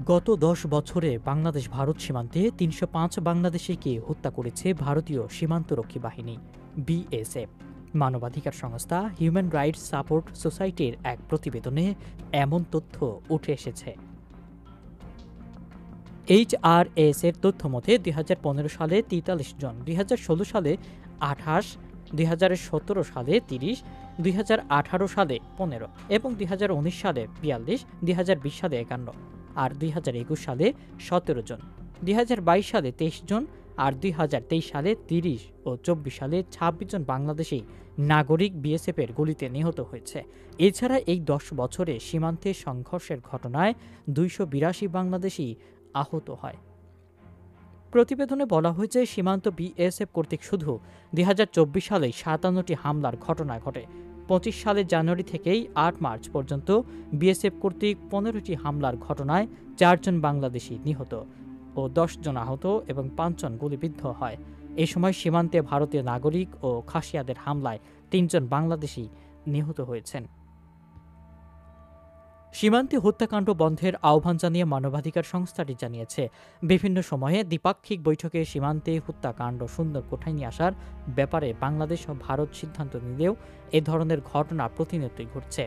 গত ১০ বছরে বাংলাদেশ ভারত সীমান্তে ৩০৫ বাংলাদেশিকে হত্যা করেছে ভারতীয় সীমান্তরক্ষী বাহিনী বিএসএফ। মানবাধিকার সংস্থা হিউম্যান রাইটস সাপোর্ট সোসাইটির এক প্রতিবেদনে এমন তথ্য উঠে এসেছে। HRS এর তথ্য মতে ২০১৫ সালে ৪৩ জন, ২০১৬ সালে ২৮, ২০১৭ সালে ৩০, ২০১৮ সালে ১৫ এবং ২০১৯ সালে ৪২, ২০২০ সালে ৫১ আর ২০২১ সালে ১৭ জন, ২০২২ সালে ২৩ জন আর ২০২৩ সালে ৩০ ও ২৪ সালে ২৬ জন বাংলাদেশি নাগরিক বিএসএফের গুলিতে নিহত হয়েছে। এছাড়া এই ১০ বছরে সীমান্তে সংঘর্ষের ঘটনায় ২৮২ বাংলাদেশি আহত হয়। প্রতিবেদনে বলা হয়েছে, সীমান্ত বিএসএফ কর্তৃক শুধু ২০২৪ সালে ৫৭টি হামলার ঘটনা ঘটে। ২৫ সালের জানুয়ারি থেকেই ৮ মার্চ পর্যন্ত বিএসএফ কর্তৃক ১৫টি হামলার ঘটনায় ৪ জন বাংলাদেশি নিহত ও ১০ জন আহত এবং ৫ জন গুলিবিদ্ধ হয়। এ সময় সীমান্তে ভারতীয় নাগরিক ও খাসিয়াদের হামলায় ৩ জন বাংলাদেশি নিহত হয়েছেন। সীমান্তে হত্যাকাণ্ড বন্ধের আহ্বান জানিয়ে মানবাধিকার সংস্থাটি জানিয়েছে, বিভিন্ন সময়ে দ্বিপাক্ষিক বৈঠকে সীমান্তে হত্যাকাণ্ড সুন্দর কোঠায় নিয়ে আসার ব্যাপারে বাংলাদেশ ও ভারত সিদ্ধান্ত নিলেও এ ধরনের ঘটনা প্রতিনিয়তই ঘটছে।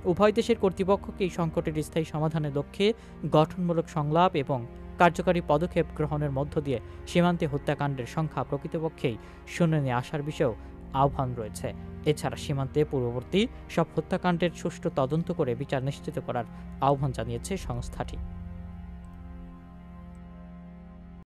উভয় দেশের কর্তৃপক্ষকে এই সংকটের স্থায়ী সমাধানের লক্ষ্যে গঠনমূলক সংলাপ এবং কার্যকারী পদক্ষেপ গ্রহণের মধ্য দিয়ে সীমান্তে হত্যাকাণ্ডের সংখ্যা প্রকৃতপক্ষেই শূন্যে নিয়ে আসার বিষয়েও আহ্বান রয়েছে। এছাড়া সীমান্তে পূর্ববর্তী সব হত্যাকাণ্ডের সুষ্ঠু তদন্ত করে বিচার নিশ্চিত করার আহ্বান জানিয়েছে সংস্থাটি।